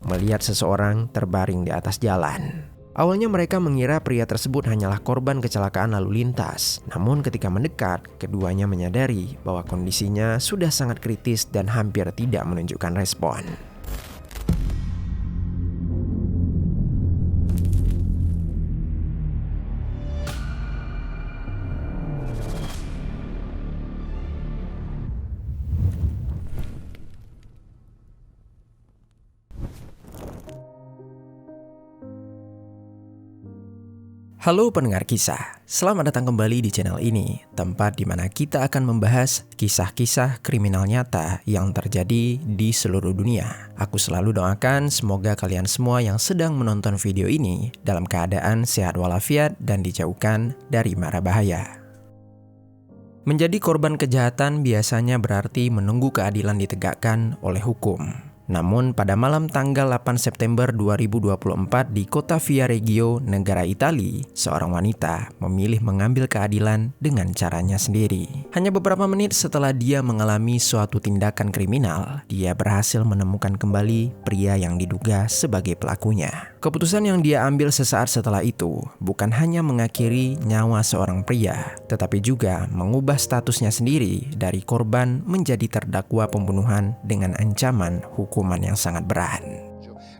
melihat seseorang terbaring di atas jalan. Awalnya mereka mengira pria tersebut hanyalah korban kecelakaan lalu lintas. Namun ketika mendekat, keduanya menyadari bahwa kondisinya sudah sangat kritis dan hampir tidak menunjukkan respon. Halo pendengar kisah, selamat datang kembali di channel ini, tempat di mana kita akan membahas kisah-kisah kriminal nyata yang terjadi di seluruh dunia. Aku selalu doakan semoga kalian semua yang sedang menonton video ini dalam keadaan sehat walafiat dan dijauhkan dari mara bahaya. Menjadi korban kejahatan biasanya berarti menunggu keadilan ditegakkan oleh hukum. Namun pada malam tanggal 8 September 2024 di kota Viareggio, negara Italia, seorang wanita memilih mengambil keadilan dengan caranya sendiri. Hanya beberapa menit setelah dia mengalami suatu tindakan kriminal, dia berhasil menemukan kembali pria yang diduga sebagai pelakunya. Keputusan yang dia ambil sesaat setelah itu bukan hanya mengakhiri nyawa seorang pria, tetapi juga mengubah statusnya sendiri dari korban menjadi terdakwa pembunuhan dengan ancaman hukuman yang sangat berat.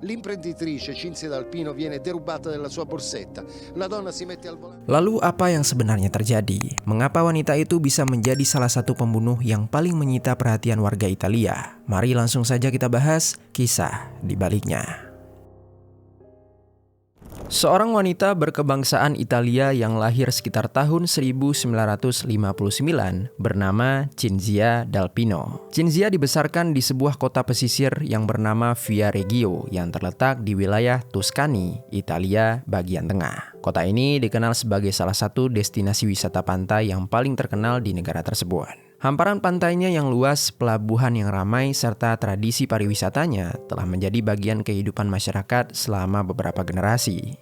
L'imprenditrice Cinzia D'Alpino viene derubata della sua borsetta. La donna si mette al volante. Lalu apa yang sebenarnya terjadi? Mengapa wanita itu bisa menjadi salah satu pembunuh yang paling menyita perhatian warga Italia? Mari langsung saja kita bahas kisah di baliknya. Seorang wanita berkebangsaan Italia yang lahir sekitar tahun 1959 bernama Cinzia D'Alpino. Cinzia dibesarkan di sebuah kota pesisir yang bernama Viareggio yang terletak di wilayah Tuscany, Italia bagian tengah. Kota ini dikenal sebagai salah satu destinasi wisata pantai yang paling terkenal di negara tersebut. Hamparan pantainya yang luas, pelabuhan yang ramai, serta tradisi pariwisatanya telah menjadi bagian kehidupan masyarakat selama beberapa generasi.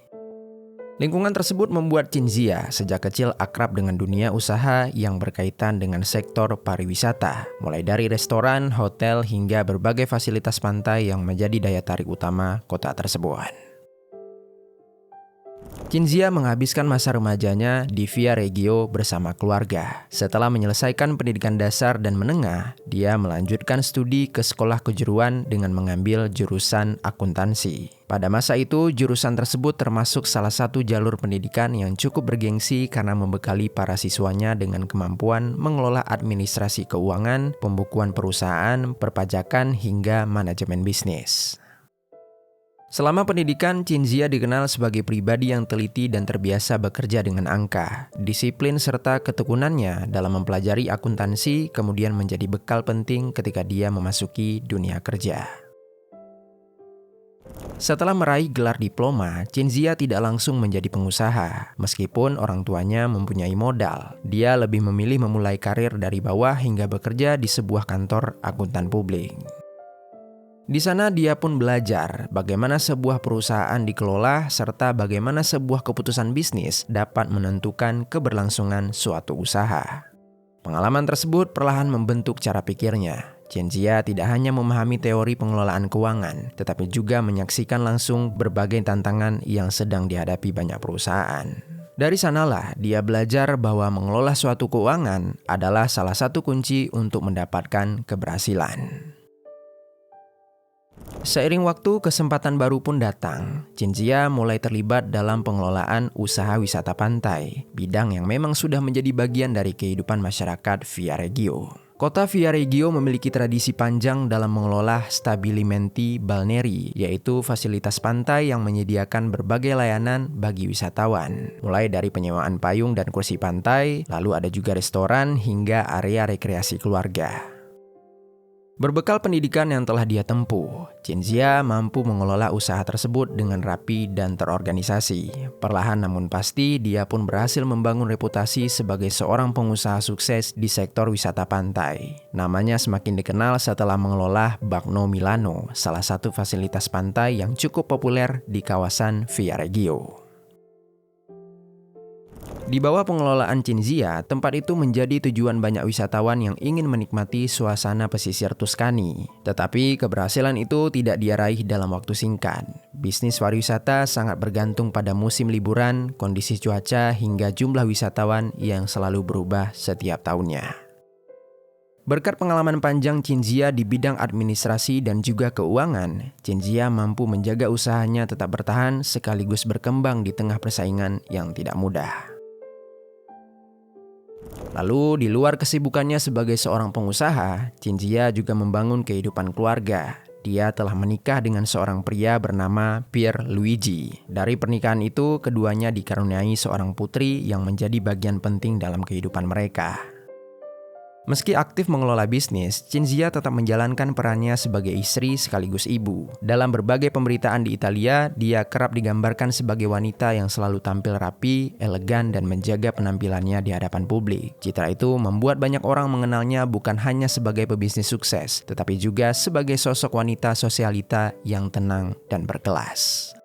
Lingkungan tersebut membuat Cinzia sejak kecil akrab dengan dunia usaha yang berkaitan dengan sektor pariwisata, mulai dari restoran, hotel, hingga berbagai fasilitas pantai yang menjadi daya tarik utama kota tersebut. Cinzia menghabiskan masa remajanya di Viareggio bersama keluarga. Setelah menyelesaikan pendidikan dasar dan menengah, dia melanjutkan studi ke sekolah kejuruan dengan mengambil jurusan akuntansi. Pada masa itu, jurusan tersebut termasuk salah satu jalur pendidikan yang cukup bergengsi karena membekali para siswanya dengan kemampuan mengelola administrasi keuangan, pembukuan perusahaan, perpajakan, hingga manajemen bisnis. Selama pendidikan, Cinzia dikenal sebagai pribadi yang teliti dan terbiasa bekerja dengan angka. Disiplin serta ketekunannya dalam mempelajari akuntansi kemudian menjadi bekal penting ketika dia memasuki dunia kerja. Setelah meraih gelar diploma, Cinzia tidak langsung menjadi pengusaha. Meskipun orang tuanya mempunyai modal, dia lebih memilih memulai karir dari bawah hingga bekerja di sebuah kantor akuntan publik. Di sana dia pun belajar bagaimana sebuah perusahaan dikelola serta bagaimana sebuah keputusan bisnis dapat menentukan keberlangsungan suatu usaha. Pengalaman tersebut perlahan membentuk cara pikirnya. Cinzia tidak hanya memahami teori pengelolaan keuangan, tetapi juga menyaksikan langsung berbagai tantangan yang sedang dihadapi banyak perusahaan. Dari sanalah dia belajar bahwa mengelola suatu keuangan adalah salah satu kunci untuk mendapatkan keberhasilan. Seiring waktu, kesempatan baru pun datang. Cinzia mulai terlibat dalam pengelolaan usaha wisata pantai, bidang yang memang sudah menjadi bagian dari kehidupan masyarakat Viareggio. Kota Viareggio memiliki tradisi panjang dalam mengelola stabilimenti balneari, yaitu fasilitas pantai yang menyediakan berbagai layanan bagi wisatawan. Mulai dari penyewaan payung dan kursi pantai, lalu ada juga restoran hingga area rekreasi keluarga. Berbekal pendidikan yang telah dia tempuh, Cinzia mampu mengelola usaha tersebut dengan rapi dan terorganisasi. Perlahan namun pasti, dia pun berhasil membangun reputasi sebagai seorang pengusaha sukses di sektor wisata pantai. Namanya semakin dikenal setelah mengelola Bagno Milano, salah satu fasilitas pantai yang cukup populer di kawasan Viareggio. Di bawah pengelolaan Cinzia, tempat itu menjadi tujuan banyak wisatawan yang ingin menikmati suasana pesisir Tuscany. Tetapi keberhasilan itu tidak dia raih dalam waktu singkat. Bisnis pariwisata sangat bergantung pada musim liburan, kondisi cuaca, hingga jumlah wisatawan yang selalu berubah setiap tahunnya. Berkat pengalaman panjang Cinzia di bidang administrasi dan juga keuangan, Cinzia mampu menjaga usahanya tetap bertahan sekaligus berkembang di tengah persaingan yang tidak mudah. Lalu, di luar kesibukannya sebagai seorang pengusaha, Cinzia juga membangun kehidupan keluarga. Dia telah menikah dengan seorang pria bernama Pier Luigi. Dari pernikahan itu, keduanya dikaruniai seorang putri yang menjadi bagian penting dalam kehidupan mereka. Meski aktif mengelola bisnis, Cinzia tetap menjalankan perannya sebagai istri sekaligus ibu. Dalam berbagai pemberitaan di Italia, dia kerap digambarkan sebagai wanita yang selalu tampil rapi, elegan, dan menjaga penampilannya di hadapan publik. Citra itu membuat banyak orang mengenalnya bukan hanya sebagai pebisnis sukses, tetapi juga sebagai sosok wanita sosialita yang tenang dan berkelas.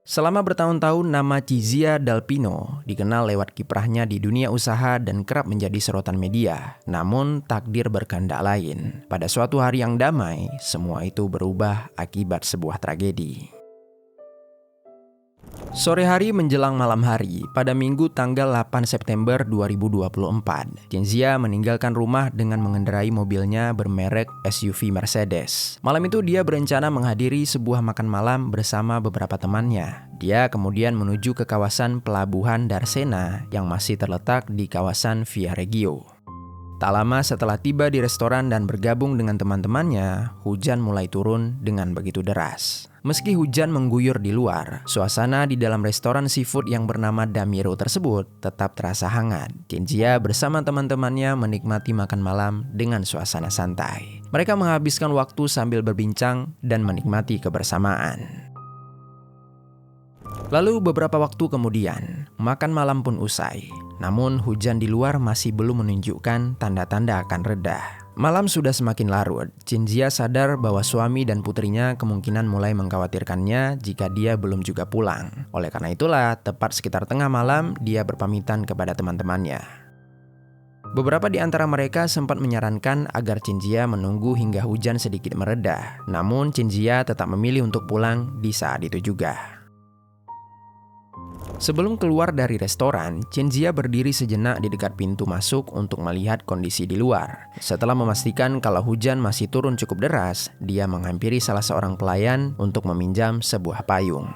Selama bertahun-tahun, nama Cinzia Dal Pino dikenal lewat kiprahnya di dunia usaha dan kerap menjadi sorotan media. Namun, takdir berkehendak lain. Pada suatu hari yang damai, semua itu berubah akibat sebuah tragedi. Sore hari menjelang malam hari, pada Minggu tanggal 8 September 2024, Cinzia meninggalkan rumah dengan mengendarai mobilnya bermerek SUV Mercedes. Malam itu dia berencana menghadiri sebuah makan malam bersama beberapa temannya. Dia kemudian menuju ke kawasan Pelabuhan Darsena yang masih terletak di kawasan Viareggio. Tak lama setelah tiba di restoran dan bergabung dengan teman-temannya, hujan mulai turun dengan begitu deras. Meski hujan mengguyur di luar, suasana di dalam restoran seafood yang bernama Damiro tersebut tetap terasa hangat. Cinzia bersama teman-temannya menikmati makan malam dengan suasana santai. Mereka menghabiskan waktu sambil berbincang dan menikmati kebersamaan. Lalu beberapa waktu kemudian, makan malam pun usai. Namun hujan di luar masih belum menunjukkan tanda-tanda akan reda. Malam sudah semakin larut. Cinzia sadar bahwa suami dan putrinya kemungkinan mulai mengkhawatirkannya jika dia belum juga pulang. Oleh karena itulah, tepat sekitar tengah malam, dia berpamitan kepada teman-temannya. Beberapa di antara mereka sempat menyarankan agar Cinzia menunggu hingga hujan sedikit mereda. Namun Cinzia tetap memilih untuk pulang di saat itu juga. Sebelum keluar dari restoran, Cinzia berdiri sejenak di dekat pintu masuk untuk melihat kondisi di luar. Setelah memastikan kalau hujan masih turun cukup deras, dia menghampiri salah seorang pelayan untuk meminjam sebuah payung.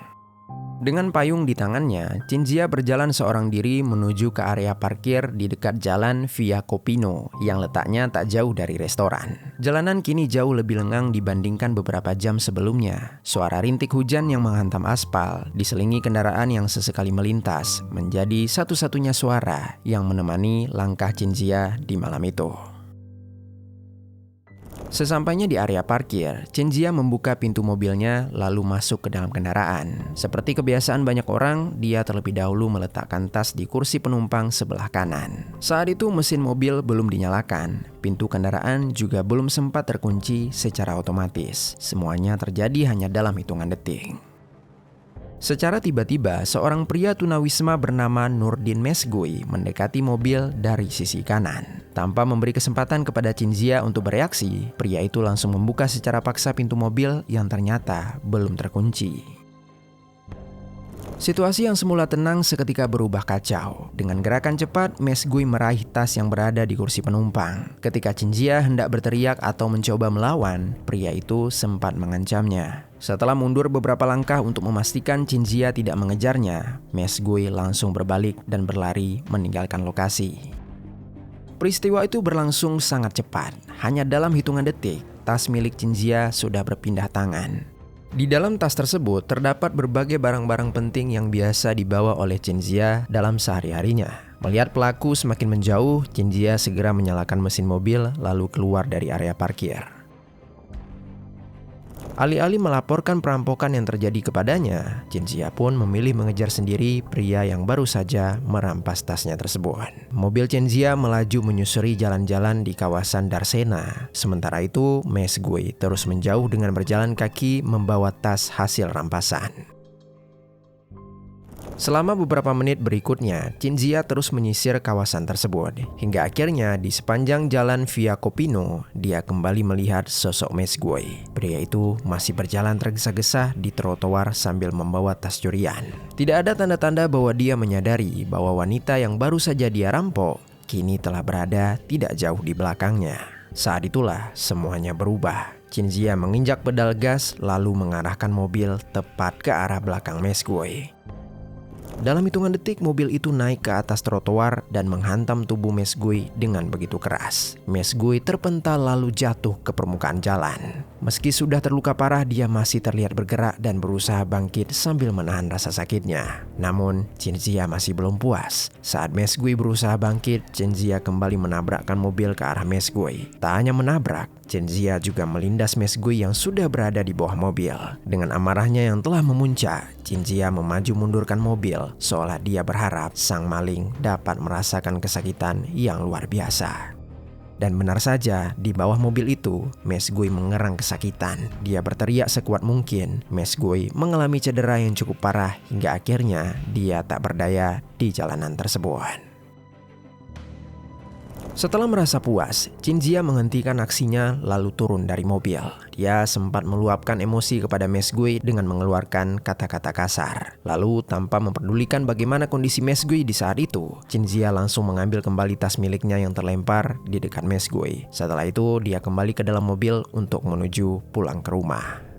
Dengan payung di tangannya, Cinzia berjalan seorang diri menuju ke area parkir di dekat jalan Via Copino yang letaknya tak jauh dari restoran. Jalanan kini jauh lebih lengang dibandingkan beberapa jam sebelumnya. Suara rintik hujan yang menghantam aspal diselingi kendaraan yang sesekali melintas menjadi satu-satunya suara yang menemani langkah Cinzia di malam itu. Sesampainya di area parkir, Cinzia membuka pintu mobilnya lalu masuk ke dalam kendaraan. Seperti kebiasaan banyak orang, dia terlebih dahulu meletakkan tas di kursi penumpang sebelah kanan. Saat itu mesin mobil belum dinyalakan, pintu kendaraan juga belum sempat terkunci secara otomatis. Semuanya terjadi hanya dalam hitungan detik. Secara tiba-tiba, seorang pria tunawisma bernama Nurdin Mesgui mendekati mobil dari sisi kanan. Tanpa memberi kesempatan kepada Cinzia untuk bereaksi, pria itu langsung membuka secara paksa pintu mobil yang ternyata belum terkunci. Situasi yang semula tenang seketika berubah kacau. Dengan gerakan cepat, Mesgui meraih tas yang berada di kursi penumpang. Ketika Cinzia hendak berteriak atau mencoba melawan, pria itu sempat mengancamnya. Setelah mundur beberapa langkah untuk memastikan Cinzia tidak mengejarnya, Mesgui langsung berbalik dan berlari meninggalkan lokasi. Peristiwa itu berlangsung sangat cepat. Hanya dalam hitungan detik, tas milik Cinzia sudah berpindah tangan. Di dalam tas tersebut terdapat berbagai barang-barang penting yang biasa dibawa oleh Cinzia dalam sehari-harinya. Melihat pelaku semakin menjauh, Cinzia segera menyalakan mesin mobil lalu keluar dari area parkir. Alih-alih melaporkan perampokan yang terjadi kepadanya, Cinzia pun memilih mengejar sendiri pria yang baru saja merampas tasnya tersebut. Mobil Cinzia melaju menyusuri jalan-jalan di kawasan Darsena. Sementara itu, Mesgui terus menjauh dengan berjalan kaki membawa tas hasil rampasan. Selama beberapa menit berikutnya, Cinzia terus menyisir kawasan tersebut. Hingga akhirnya di sepanjang jalan Via Copino, dia kembali melihat sosok Mesguy. Pria itu masih berjalan tergesa-gesa di trotoar sambil membawa tas curian. Tidak ada tanda-tanda bahwa dia menyadari bahwa wanita yang baru saja dia rampok kini telah berada tidak jauh di belakangnya. Saat itulah semuanya berubah. Cinzia menginjak pedal gas lalu mengarahkan mobil tepat ke arah belakang Mesguy. Dalam hitungan detik, mobil itu naik ke atas trotoar dan menghantam tubuh Mesguy dengan begitu keras. Mesguy terpental lalu jatuh ke permukaan jalan. Meski sudah terluka parah, dia masih terlihat bergerak dan berusaha bangkit sambil menahan rasa sakitnya. Namun, Cinzia masih belum puas. Saat Mesguy berusaha bangkit, Cinzia kembali menabrakkan mobil ke arah Mesguy. Tak hanya menabrak, Cinzia juga melindas Mesguy yang sudah berada di bawah mobil. Dengan amarahnya yang telah memuncak, Cinzia memaju mundurkan mobil seolah dia berharap sang maling dapat merasakan kesakitan yang luar biasa. Dan benar saja, di bawah mobil itu, Mesguy mengerang kesakitan. Dia berteriak sekuat mungkin. Mesguy mengalami cedera yang cukup parah hingga akhirnya dia tak berdaya di jalanan tersebut. Setelah merasa puas, Cinzia menghentikan aksinya lalu turun dari mobil. Dia sempat meluapkan emosi kepada Mesguy dengan mengeluarkan kata-kata kasar. Lalu tanpa memperdulikan bagaimana kondisi Mesguy di saat itu, Cinzia langsung mengambil kembali tas miliknya yang terlempar di dekat Mesguy. Setelah itu dia kembali ke dalam mobil untuk menuju pulang ke rumah.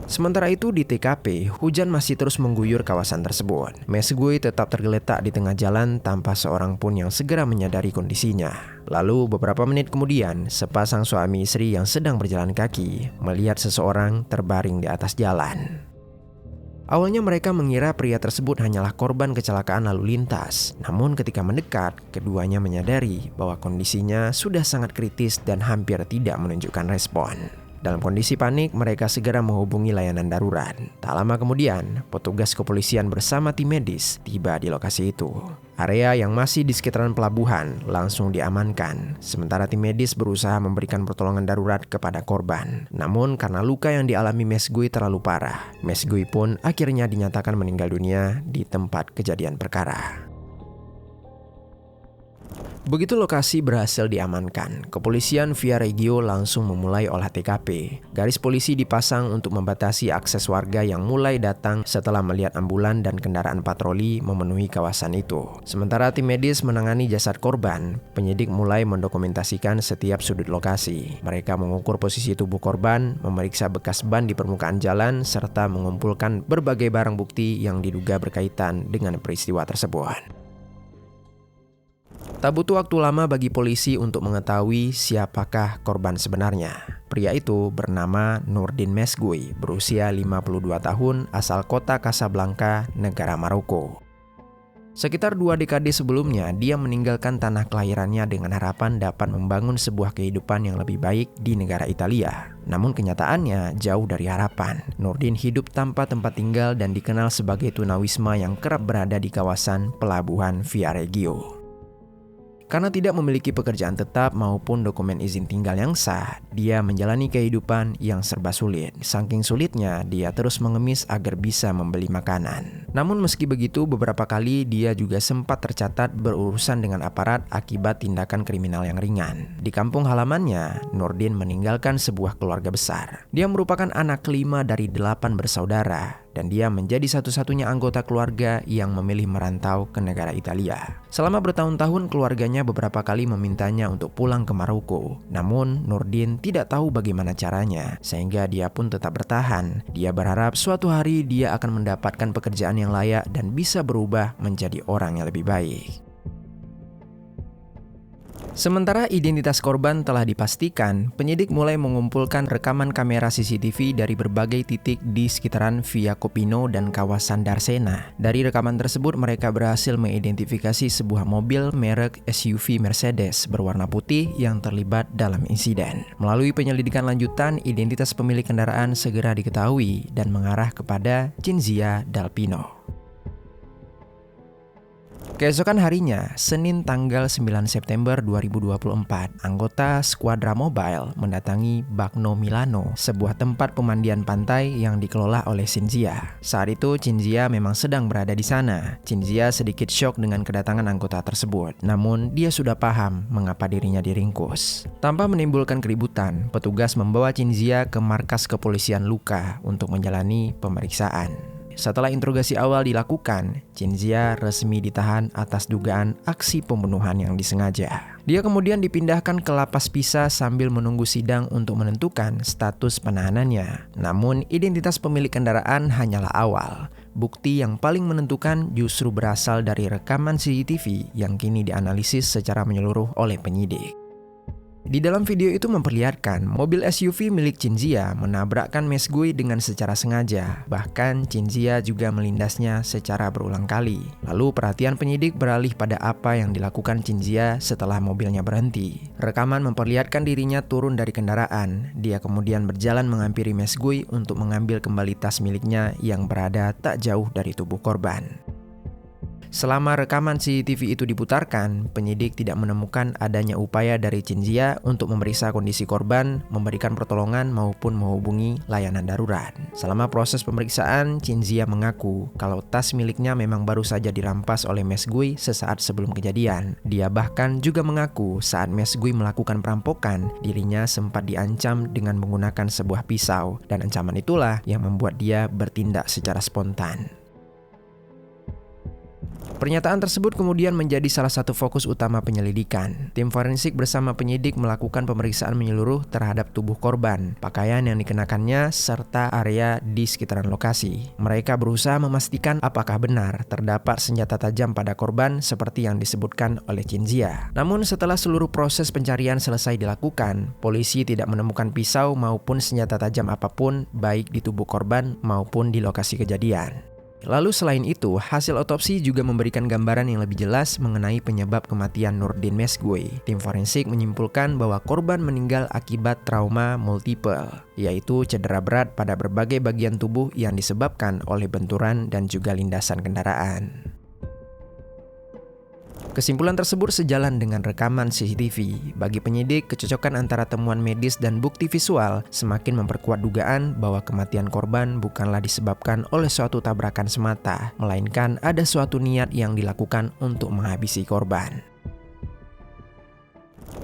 Sementara itu di TKP, hujan masih terus mengguyur kawasan tersebut. Mesguy tetap tergeletak di tengah jalan tanpa seorang pun yang segera menyadari kondisinya. Lalu beberapa menit kemudian, sepasang suami istri yang sedang berjalan kaki melihat seseorang terbaring di atas jalan. Awalnya mereka mengira pria tersebut hanyalah korban kecelakaan lalu lintas. Namun ketika mendekat, keduanya menyadari bahwa kondisinya sudah sangat kritis dan hampir tidak menunjukkan respon. Dalam kondisi panik, mereka segera menghubungi layanan darurat. Tak lama kemudian, petugas kepolisian bersama tim medis tiba di lokasi itu. Area yang masih di sekitaran pelabuhan langsung diamankan, sementara tim medis berusaha memberikan pertolongan darurat kepada korban. Namun karena luka yang dialami Mesguy terlalu parah, Mesguy pun akhirnya dinyatakan meninggal dunia di tempat kejadian perkara. Begitu lokasi berhasil diamankan, kepolisian Via Regio langsung memulai olah TKP. Garis polisi dipasang untuk membatasi akses warga yang mulai datang setelah melihat ambulan dan kendaraan patroli memenuhi kawasan itu. Sementara tim medis menangani jasad korban, penyidik mulai mendokumentasikan setiap sudut lokasi. Mereka mengukur posisi tubuh korban, memeriksa bekas ban di permukaan jalan, serta mengumpulkan berbagai barang bukti yang diduga berkaitan dengan peristiwa tersebut. Tak butuh waktu lama bagi polisi untuk mengetahui siapakah korban sebenarnya. Pria itu bernama Nurdin Mesguy, berusia 52 tahun, asal kota Casablanca, negara Maroko. Sekitar 2 dekade sebelumnya, dia meninggalkan tanah kelahirannya dengan harapan dapat membangun sebuah kehidupan yang lebih baik di negara Italia. Namun kenyataannya jauh dari harapan. Nurdin hidup tanpa tempat tinggal dan dikenal sebagai tunawisma yang kerap berada di kawasan pelabuhan Via Regio. Karena tidak memiliki pekerjaan tetap maupun dokumen izin tinggal yang sah, dia menjalani kehidupan yang serba sulit. Saking sulitnya, dia terus mengemis agar bisa membeli makanan. Namun meski begitu, beberapa kali dia juga sempat tercatat berurusan dengan aparat akibat tindakan kriminal yang ringan. Di kampung halamannya, Nurdin meninggalkan sebuah keluarga besar. Dia merupakan anak kelima dari 8 bersaudara, dan dia menjadi satu-satunya anggota keluarga yang memilih merantau ke negara Italia. Selama bertahun-tahun, keluarganya beberapa kali memintanya untuk pulang ke Maroko. Namun, Nurdin tidak tahu bagaimana caranya, sehingga dia pun tetap bertahan. Dia berharap suatu hari dia akan mendapatkan pekerjaan yang layak dan bisa berubah menjadi orang yang lebih baik. Sementara identitas korban telah dipastikan, penyidik mulai mengumpulkan rekaman kamera CCTV dari berbagai titik di sekitaran Via Copino dan kawasan Darsena. Dari rekaman tersebut, mereka berhasil mengidentifikasi sebuah mobil merek SUV Mercedes berwarna putih yang terlibat dalam insiden. Melalui penyelidikan lanjutan, identitas pemilik kendaraan segera diketahui dan mengarah kepada Cinzia Dalpino. Keesokan harinya, Senin tanggal 9 September 2024, anggota Squadra Mobile mendatangi Bagno Milano, sebuah tempat pemandian pantai yang dikelola oleh Cinzia. Saat itu, Cinzia memang sedang berada di sana. Cinzia sedikit syok dengan kedatangan anggota tersebut, namun dia sudah paham mengapa dirinya diringkus. Tanpa menimbulkan keributan, petugas membawa Cinzia ke markas kepolisian Lucca untuk menjalani pemeriksaan. Setelah interogasi awal dilakukan, Cinzia resmi ditahan atas dugaan aksi pembunuhan yang disengaja. Dia kemudian dipindahkan ke lapas Pisa sambil menunggu sidang untuk menentukan status penahanannya. Namun, identitas pemilik kendaraan hanyalah awal. Bukti yang paling menentukan justru berasal dari rekaman CCTV yang kini dianalisis secara menyeluruh oleh penyidik. Di dalam video itu memperlihatkan mobil SUV milik Cinzia menabrakkan Mesguy dengan secara sengaja. Bahkan Cinzia juga melindasnya secara berulang kali. Lalu perhatian penyidik beralih pada apa yang dilakukan Cinzia setelah mobilnya berhenti. Rekaman memperlihatkan dirinya turun dari kendaraan. Dia kemudian berjalan menghampiri Mesguy untuk mengambil kembali tas miliknya yang berada tak jauh dari tubuh korban. Selama rekaman CCTV itu diputarkan, penyidik tidak menemukan adanya upaya dari Cinzia untuk memeriksa kondisi korban, memberikan pertolongan maupun menghubungi layanan darurat. Selama proses pemeriksaan, Cinzia mengaku kalau tas miliknya memang baru saja dirampas oleh Mesguy sesaat sebelum kejadian. Dia bahkan juga mengaku saat Mesguy melakukan perampokan, dirinya sempat diancam dengan menggunakan sebuah pisau, dan ancaman itulah yang membuat dia bertindak secara spontan. Pernyataan tersebut kemudian menjadi salah satu fokus utama penyelidikan. Tim forensik bersama penyidik melakukan pemeriksaan menyeluruh terhadap tubuh korban, pakaian yang dikenakannya, serta area di sekitaran lokasi. Mereka berusaha memastikan apakah benar terdapat senjata tajam pada korban seperti yang disebutkan oleh Cinzia. Namun setelah seluruh proses pencarian selesai dilakukan, polisi tidak menemukan pisau maupun senjata tajam apapun baik di tubuh korban maupun di lokasi kejadian. Lalu selain itu, hasil otopsi juga memberikan gambaran yang lebih jelas mengenai penyebab kematian Nurdin Mesguy. Tim forensik menyimpulkan bahwa korban meninggal akibat trauma multiple, yaitu cedera berat pada berbagai bagian tubuh yang disebabkan oleh benturan dan juga lindasan kendaraan. Kesimpulan tersebut sejalan dengan rekaman CCTV. Bagi penyidik, kecocokan antara temuan medis dan bukti visual semakin memperkuat dugaan bahwa kematian korban bukanlah disebabkan oleh suatu tabrakan semata, melainkan ada suatu niat yang dilakukan untuk menghabisi korban.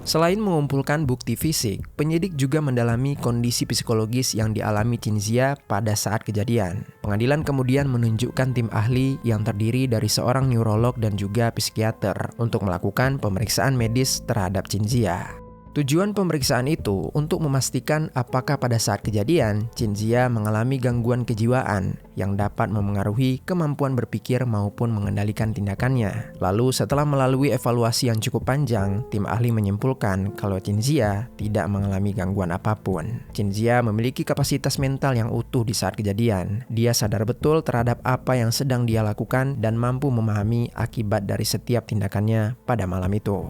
Selain mengumpulkan bukti fisik, penyidik juga mendalami kondisi psikologis yang dialami Cinzia pada saat kejadian. Pengadilan kemudian menunjukkan tim ahli yang terdiri dari seorang neurolog dan juga psikiater untuk melakukan pemeriksaan medis terhadap Cinzia. Tujuan pemeriksaan itu untuk memastikan apakah pada saat kejadian Cinzia mengalami gangguan kejiwaan yang dapat memengaruhi kemampuan berpikir maupun mengendalikan tindakannya. Lalu setelah melalui evaluasi yang cukup panjang, tim ahli menyimpulkan kalau Cinzia tidak mengalami gangguan apapun. Cinzia memiliki kapasitas mental yang utuh di saat kejadian. Dia sadar betul terhadap apa yang sedang dia lakukan dan mampu memahami akibat dari setiap tindakannya pada malam itu.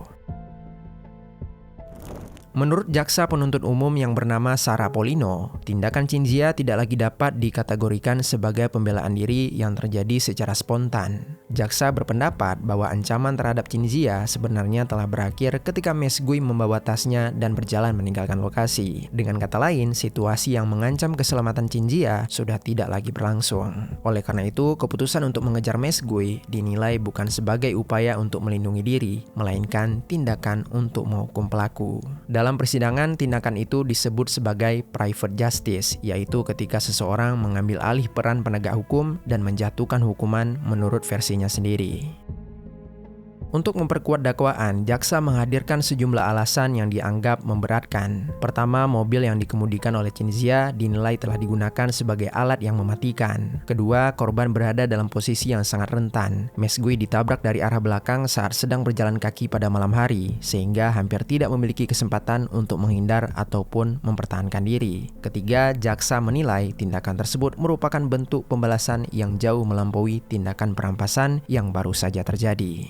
Menurut jaksa penuntut umum yang bernama Sarah Polino, tindakan Cinzia tidak lagi dapat dikategorikan sebagai pembelaan diri yang terjadi secara spontan. Jaksa berpendapat bahwa ancaman terhadap Cinzia sebenarnya telah berakhir ketika Mesguy membawa tasnya dan berjalan meninggalkan lokasi. Dengan kata lain, situasi yang mengancam keselamatan Cinzia sudah tidak lagi berlangsung. Oleh karena itu, keputusan untuk mengejar Mesguy dinilai bukan sebagai upaya untuk melindungi diri, melainkan tindakan untuk menghukum pelaku. Dalam persidangan, tindakan itu disebut sebagai private justice, yaitu ketika seseorang mengambil alih peran penegak hukum dan menjatuhkan hukuman menurut versinya sendiri. Untuk memperkuat dakwaan, jaksa menghadirkan sejumlah alasan yang dianggap memberatkan. Pertama, mobil yang dikemudikan oleh Cinzia dinilai telah digunakan sebagai alat yang mematikan. Kedua, korban berada dalam posisi yang sangat rentan. Mesguy ditabrak dari arah belakang saat sedang berjalan kaki pada malam hari, sehingga hampir tidak memiliki kesempatan untuk menghindar ataupun mempertahankan diri. Ketiga, jaksa menilai tindakan tersebut merupakan bentuk pembalasan yang jauh melampaui tindakan perampasan yang baru saja terjadi.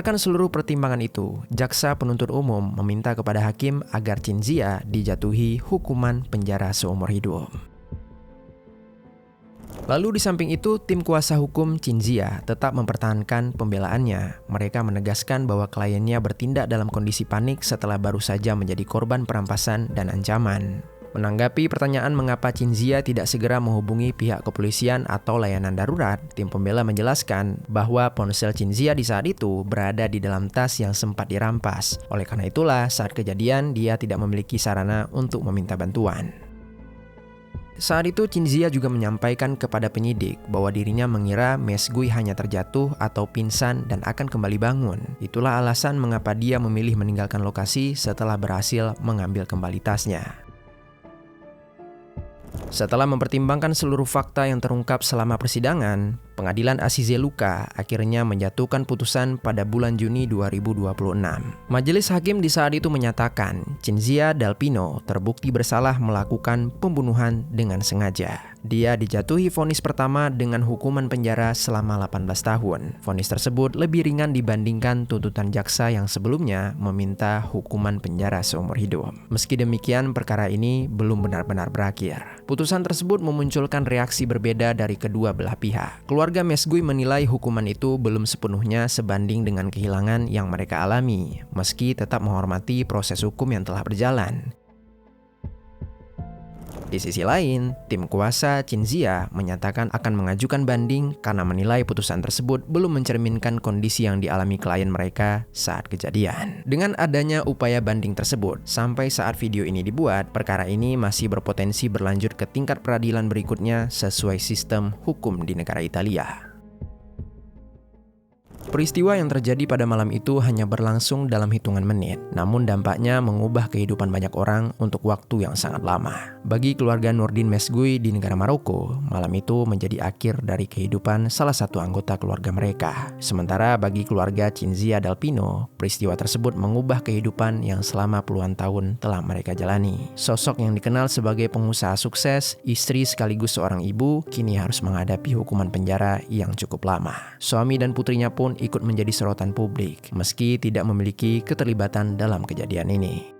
Berdasarkan seluruh pertimbangan itu, jaksa penuntut umum meminta kepada hakim agar Cinzia dijatuhi hukuman penjara seumur hidup. Lalu di samping itu, tim kuasa hukum Cinzia tetap mempertahankan pembelaannya. Mereka menegaskan bahwa kliennya bertindak dalam kondisi panik setelah baru saja menjadi korban perampasan dan ancaman. Menanggapi pertanyaan mengapa Cinzia tidak segera menghubungi pihak kepolisian atau layanan darurat, tim pembela menjelaskan bahwa ponsel Cinzia di saat itu berada di dalam tas yang sempat dirampas. Oleh karena itulah, saat kejadian dia tidak memiliki sarana untuk meminta bantuan. Saat itu Cinzia juga menyampaikan kepada penyidik bahwa dirinya mengira Mesgui hanya terjatuh atau pingsan dan akan kembali bangun. Itulah alasan mengapa dia memilih meninggalkan lokasi setelah berhasil mengambil kembali tasnya. Setelah mempertimbangkan seluruh fakta yang terungkap selama persidangan, Pengadilan Azize Luka akhirnya menjatuhkan putusan pada bulan Juni 2026. Majelis hakim di saat itu menyatakan Cinzia Dalpino terbukti bersalah melakukan pembunuhan dengan sengaja. Dia dijatuhi vonis pertama dengan hukuman penjara selama 18 tahun. Vonis tersebut lebih ringan dibandingkan tuntutan jaksa yang sebelumnya meminta hukuman penjara seumur hidup. Meski demikian, perkara ini belum benar-benar berakhir. Putusan tersebut memunculkan reaksi berbeda dari kedua belah pihak. Keluarga Mesgui menilai hukuman itu belum sepenuhnya sebanding dengan kehilangan yang mereka alami, meski tetap menghormati proses hukum yang telah berjalan. Di sisi lain, tim kuasa Cinzia menyatakan akan mengajukan banding karena menilai putusan tersebut belum mencerminkan kondisi yang dialami klien mereka saat kejadian. Dengan adanya upaya banding tersebut, sampai saat video ini dibuat, perkara ini masih berpotensi berlanjut ke tingkat peradilan berikutnya sesuai sistem hukum di negara Italia. Peristiwa yang terjadi pada malam itu hanya berlangsung dalam hitungan menit, namun dampaknya mengubah kehidupan banyak orang untuk waktu yang sangat lama. Bagi keluarga Nurdin Mesgui di negara Maroko, malam itu menjadi akhir dari kehidupan salah satu anggota keluarga mereka. Sementara bagi keluarga Cinzia Dalpino, peristiwa tersebut mengubah kehidupan yang selama puluhan tahun telah mereka jalani. Sosok yang dikenal sebagai pengusaha sukses, istri sekaligus seorang ibu, kini harus menghadapi hukuman penjara yang cukup lama. Suami dan putrinya pun ikut menjadi sorotan publik, meski tidak memiliki keterlibatan dalam kejadian ini.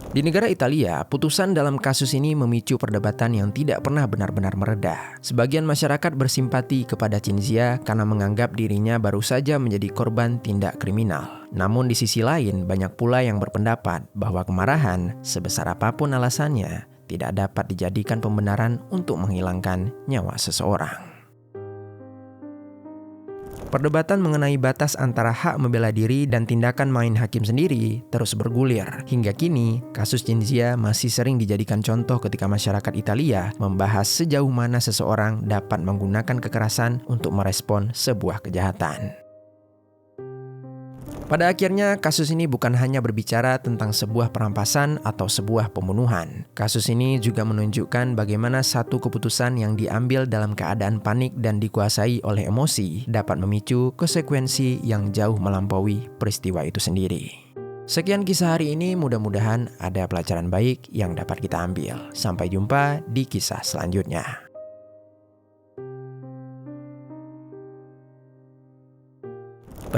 Di negara Italia, putusan dalam kasus ini memicu perdebatan yang tidak pernah benar-benar mereda. Sebagian masyarakat bersimpati kepada Cinzia karena menganggap dirinya baru saja menjadi korban tindak kriminal. Namun di sisi lain, banyak pula yang berpendapat bahwa kemarahan, sebesar apapun alasannya, tidak dapat dijadikan pembenaran untuk menghilangkan nyawa seseorang. Perdebatan mengenai batas antara hak membela diri dan tindakan main hakim sendiri terus bergulir. Hingga kini, kasus Cinzia masih sering dijadikan contoh ketika masyarakat Italia membahas sejauh mana seseorang dapat menggunakan kekerasan untuk merespon sebuah kejahatan. Pada akhirnya, kasus ini bukan hanya berbicara tentang sebuah perampasan atau sebuah pembunuhan. Kasus ini juga menunjukkan bagaimana satu keputusan yang diambil dalam keadaan panik dan dikuasai oleh emosi dapat memicu konsekuensi yang jauh melampaui peristiwa itu sendiri. Sekian kisah hari ini, mudah-mudahan ada pelajaran baik yang dapat kita ambil. Sampai jumpa di kisah selanjutnya.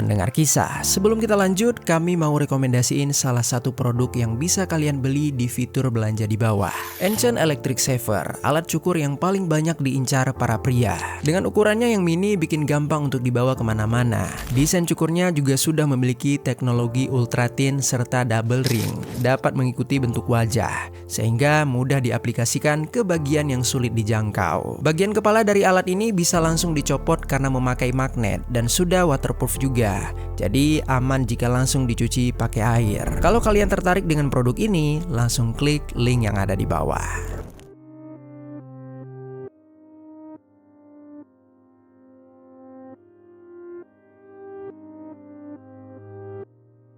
Pendengar kisah, sebelum kita lanjut, kami mau rekomendasiin salah satu produk yang bisa kalian beli di fitur belanja di bawah. Enchant Electric Saver, alat cukur yang paling banyak diincar para pria. Dengan ukurannya yang mini, bikin gampang untuk dibawa kemana-mana. Desain cukurnya juga sudah memiliki teknologi ultra thin serta double ring, dapat mengikuti bentuk wajah, sehingga mudah diaplikasikan ke bagian yang sulit dijangkau. Bagian kepala dari alat ini bisa langsung dicopot karena memakai magnet dan sudah waterproof juga. Jadi aman jika langsung dicuci pakai air. Kalau kalian tertarik dengan produk ini, langsung klik link yang ada di bawah.